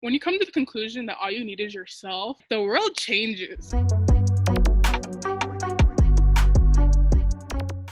When you come to the conclusion that all you need is yourself, the world changes.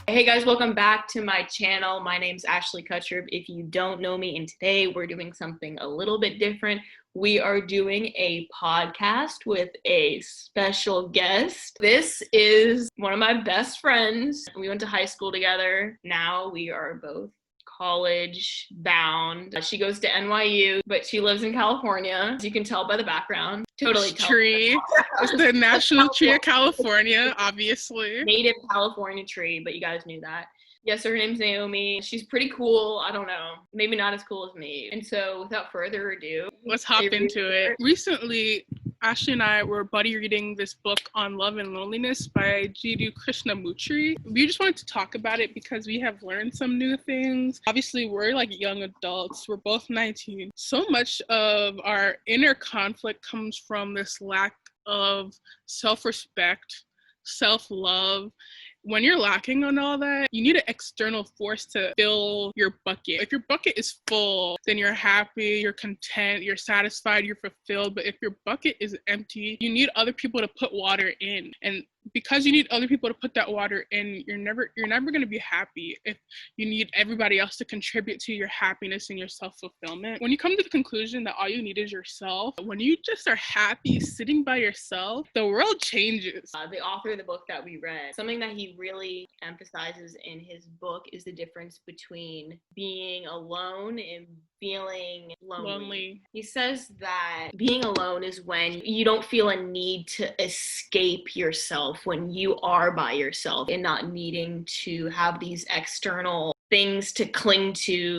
Hey guys, welcome back to my channel. My name's Ashley Kutcher. If you don't know me, and today we're doing something a little bit different. We are doing a podcast with a special guest. This is one of my best friends. We went to high school together. Now we are both college bound. She goes to NYU, but she lives in California, as you can tell by the background. Totally tree. It's the national tree of California, obviously. Native California tree, but you guys knew that. Yes, her name's Naomi. She's pretty cool. I don't know. Maybe not as cool as me. And so without further ado, let's hop into it. Recently, Ashley and I were buddy reading this book on love and loneliness by Jiddu Krishnamurti. We just wanted to talk about it because we have learned some new things. Obviously, we're like young adults. We're both 19. So much of our inner conflict comes from this lack of self-respect, self-love. When you're lacking on all that, you need an external force to fill your bucket. If your bucket is full, then you're happy, you're content, you're satisfied, you're fulfilled. But if your bucket is empty, you need other people to put water in. And because you need other people to put that water in, you're never going to be happy if you need everybody else to contribute to your happiness and your self-fulfillment. When you come to the conclusion that all you need is yourself, when you just are happy sitting by yourself, the world changes. The author of the book that we read, something that he really emphasizes in his book is the difference between being alone and feeling lonely. He says that being alone is when you don't feel a need to escape yourself, when you are by yourself and not needing to have these external things to cling to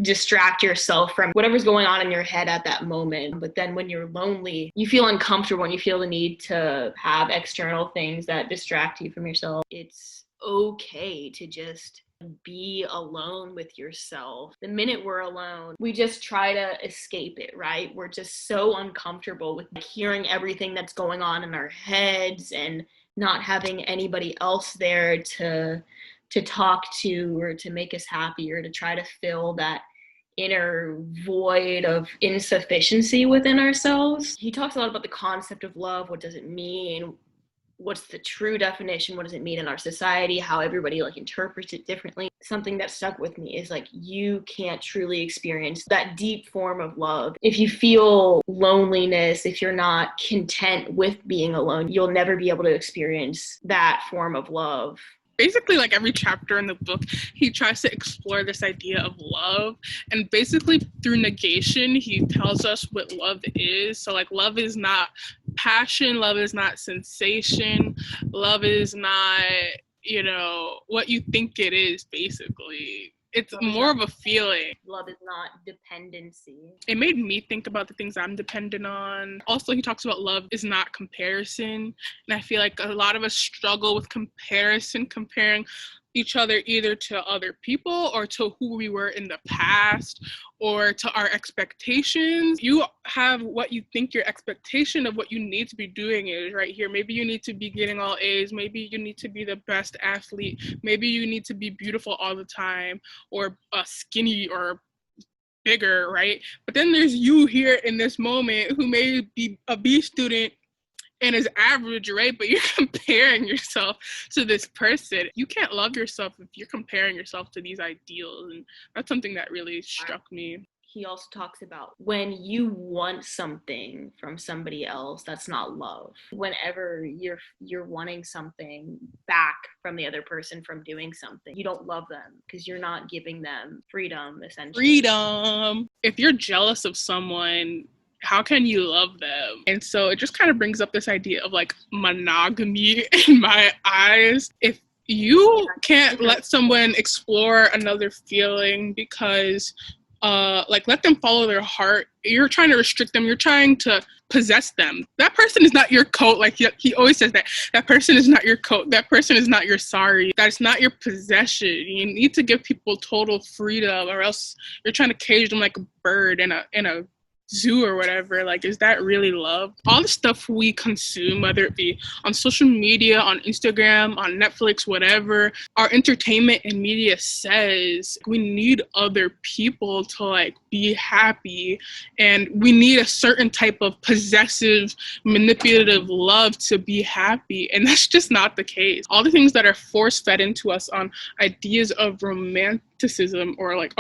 distract yourself from whatever's going on in your head at that moment. But then when you're lonely, you feel uncomfortable and you feel the need to have external things that distract you from yourself. It's okay to just be alone with yourself. The minute we're alone, we just try to escape it, right? We're just so uncomfortable with hearing everything that's going on in our heads and not having anybody else there to talk to or to make us happy or to try to fill that inner void of insufficiency within ourselves. He talks a lot about the concept of love. What does it mean? What's the true definition? What does it mean in our society? How everybody interprets it differently. Something that stuck with me is you can't truly experience that deep form of love. If you feel loneliness, if you're not content with being alone, you'll never be able to experience that form of love. Basically, every chapter in the book, he tries to explore this idea of love. And basically, through negation, he tells us what love is. So, love is not passion. Love is not sensation. Love is not, what you think it is, basically. It's more of a feeling. Love is not dependency. It made me think about the things I'm dependent on. Also, he talks about love is not comparison. And I feel like a lot of us struggle with comparison, comparing each other either to other people or to who we were in the past or to our expectations. You have what you think your expectation of what you need to be doing is right here. Maybe you need to be getting all A's. Maybe you need to be the best athlete. Maybe you need to be beautiful all the time or skinny or bigger, right? But then there's you here in this moment who may be a B student and is average, right? But you're comparing yourself to this person. You can't love yourself if you're comparing yourself to these ideals. And that's something that really struck me. He also talks about when you want something from somebody else, that's not love. Whenever you're wanting something back from the other person from doing something, you don't love them because you're not giving them freedom, essentially. Freedom. If you're jealous of someone, how can you love them? And so it just kind of brings up this idea of monogamy in my eyes. If you can't let someone explore another feeling because let them follow their heart, you're trying to restrict them, you're trying to possess them. That person is not your coat. He always says that person is not your coat, that person is not your sari, that's not your possession. You need to give people total freedom, or else you're trying to cage them like a bird in a zoo or whatever. Like, is that really love? All the stuff we consume, whether it be on social media, on Instagram, on Netflix, whatever, our entertainment and media says we need other people to like be happy, and we need a certain type of possessive, manipulative love to be happy, and that's just not the case. All the things that are force-fed into us on ideas of romanticism or like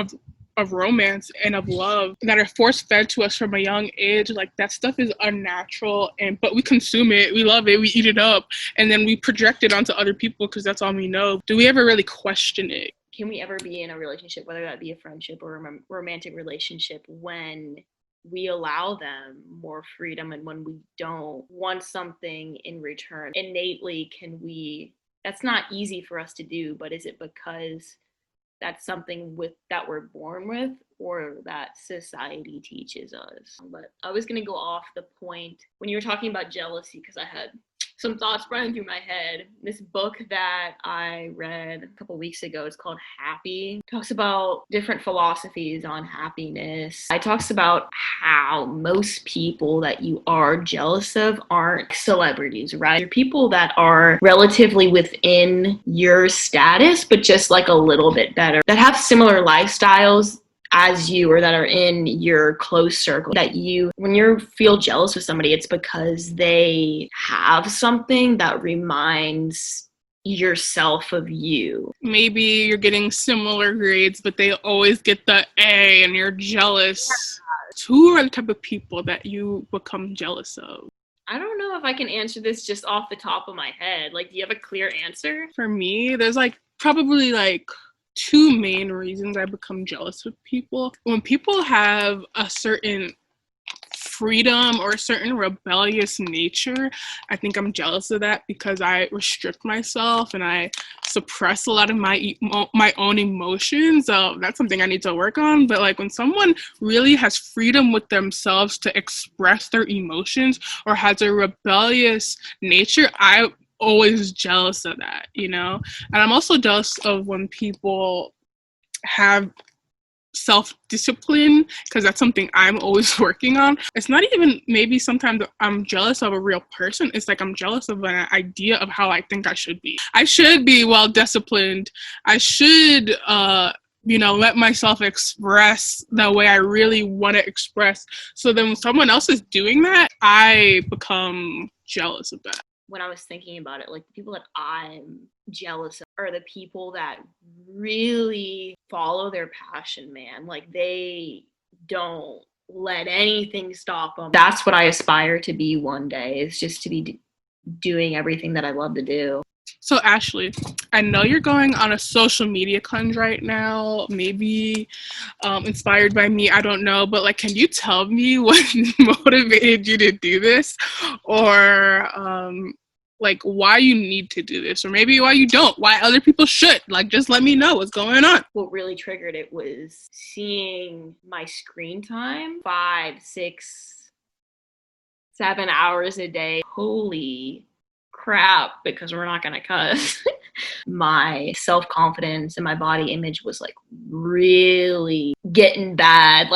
of romance and of love that are force-fed to us from a young age, like that stuff is unnatural, but we consume it, we love it, we eat it up, and then we project it onto other people because that's all we know. Do we ever really question it? Can we ever be in a relationship, whether that be a friendship or a romantic relationship, when we allow them more freedom and when we don't want something in return? Innately, that's not easy for us to do, but is it because that's something that we're born with, or that society teaches us? But I was going to go off the point when you were talking about jealousy, because I had some thoughts running through my head. This book that I read a couple weeks ago, it's called Happy. It talks about different philosophies on happiness. It talks about how most people that you are jealous of aren't celebrities, right? They're people that are relatively within your status, but just like a little bit better, that have similar lifestyles as you, or that are in your close circle. That when you feel jealous of somebody, it's because they have something that reminds yourself of you. Maybe you're getting similar grades, but they always get the A and you're jealous. Yeah. Who are the type of people that you become jealous of? I don't know if I can answer this just off the top of my head. Like, do you have a clear answer? For me, there's probably two main reasons I become jealous with people. When people have a certain freedom or a certain rebellious nature, I think I'm jealous of that because I restrict myself and I suppress a lot of my own emotions. That's something I need to work on. But when someone really has freedom with themselves to express their emotions or has a rebellious nature, I always jealous of that, and I'm also jealous of when people have self-discipline, because that's something I'm always working on. It's not even maybe sometimes I'm jealous of a real person. It's I'm jealous of an idea of how I think I should be. I should be well disciplined. I should let myself express the way I really want to express. So then when someone else is doing that, I become jealous of that. When I was thinking about it, the people that I'm jealous of are the people that really follow their passion, man. They don't let anything stop them. That's what I aspire to be one day, is just to be doing everything that I love to do. So Ashley, I know you're going on a social media cleanse right now, maybe inspired by me, I don't know, but can you tell me what motivated you to do this, or why you need to do this, or maybe why you don't, why other people should? Just let me know what's going on. What really triggered it was seeing my screen time, 5, 6, 7 hours a day. Holy crap, because we're not gonna cuss. My self-confidence and my body image was really getting bad.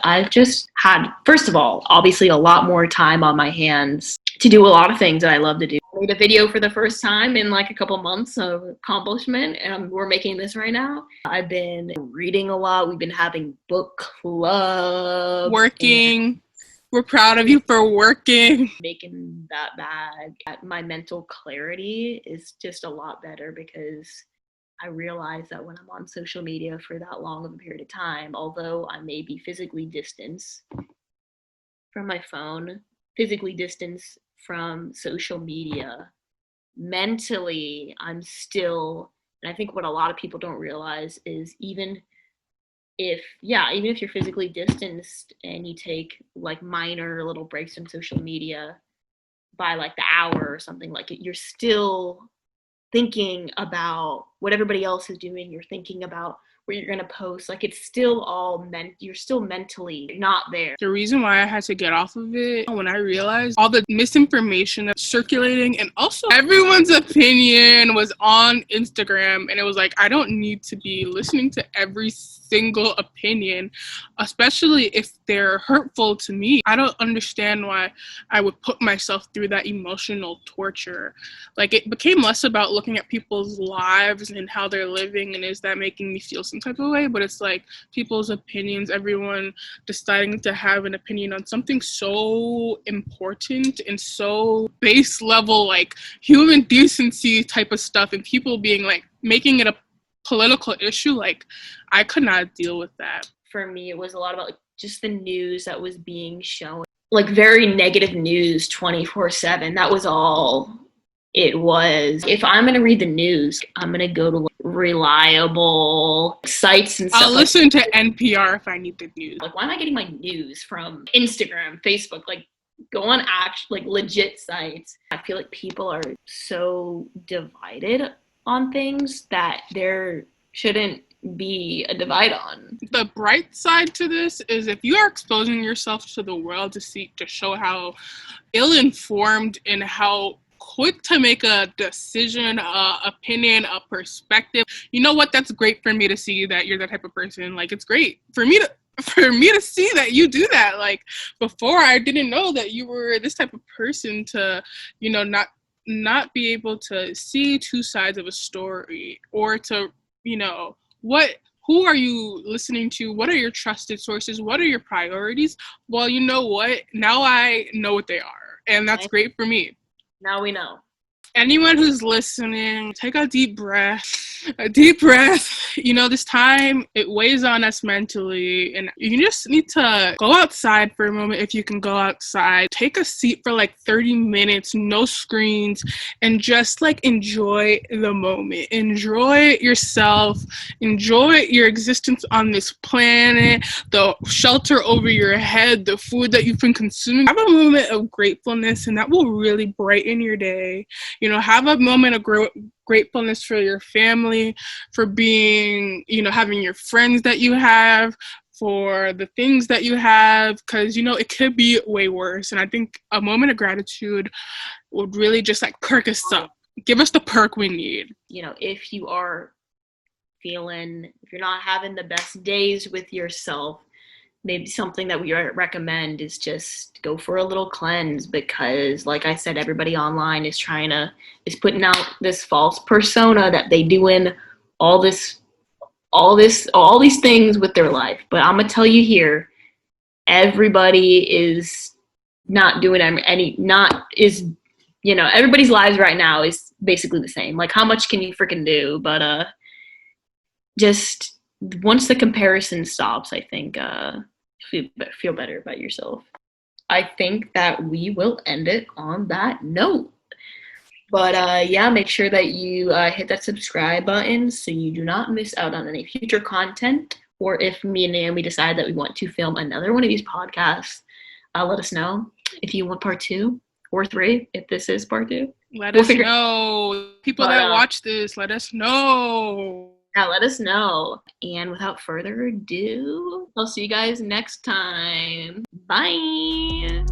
I've just had, first of all, obviously a lot more time on my hands to do a lot of things that I love to do. I made a video for the first time in a couple months of accomplishment, and we're making this right now. I've been reading a lot. We've been having book club. Working. We're proud of you for working. Making that bag. My mental clarity is just a lot better because I realize that when I'm on social media for that long of a period of time, although I may be physically distanced from my phone, physically distanced from social media, mentally I'm still, and I think what a lot of people don't realize is even if you're physically distanced and you take minor little breaks from social media by the hour or something, you're still thinking about what everybody else is doing. You're thinking about what you're gonna post. It's still you're still mentally not there. The reason why I had to get off of it, when I realized all the misinformation that's circulating, and also everyone's opinion was on Instagram, and it was I don't need to be listening to every single opinion, especially if they're hurtful to me. I don't understand why I would put myself through that emotional torture. Like, it became less about looking at people's lives and how they're living and is that making me feel some type of way, but it's like people's opinions, everyone deciding to have an opinion on something so important and so base level, like human decency type of stuff, and people being like making it a political issue. Like, I could not deal with that. For me, it was a lot about like just the news that was being shown, like very negative news 24/7. That was all it was. If I'm going to read the news, I'm going to go to reliable sites and stuff. I'll listen to NPR if I need the news. Like, why am I getting my news from Instagram, Facebook? Like, go on like legit sites. I feel like people are so divided on things that there shouldn't be a divide on. The bright side to this is if you are exposing yourself to the world to show how ill-informed and how quick to make a decision, opinion, a perspective, you know what, that's great for me to see that you're that type of person. Like, it's great for me to see that you do that. Like, before I didn't know that you were this type of person to, you know, not be able to see two sides of a story, or to, you know, who are you listening to? What are your trusted sources? What are your priorities? Well, you know what? Now I know what they are, and that's great for me. Now we know. Anyone who's listening, take a deep breath. A deep breath. You know, this time, it weighs on us mentally, and you just need to go outside for a moment if you can go outside. Take a seat for like 30 minutes, no screens, and just like enjoy the moment. Enjoy yourself. Enjoy your existence on this planet, the shelter over your head, the food that you've been consuming. Have a moment of gratefulness, and that will really brighten your day. You know, have a moment of gratefulness for your family, for being, you know, having your friends that you have, for the things that you have, because, you know, it could be way worse. And I think a moment of gratitude would really just like perk us up, give us the perk we need. You know, if you're not having the best days with yourself, maybe something that we recommend is just go for a little cleanse, because like I said, everybody online is putting out this false persona that they doing all these things with their life. But I'm gonna tell you here, everybody is not doing everybody's lives right now is basically the same. Like, how much can you freaking do? But just once the comparison stops, I think feel better about yourself. I think that we will end it on that note. But yeah, make sure that you hit that subscribe button so you do not miss out on any future content. Or if me and Naomi decide that we want to film another one of these podcasts, let us know if you want part 2 or 3, if this is part 2. Let us know. People that watch this, let us know. Yeah, let us know. And without further ado, I'll see you guys next time. Bye.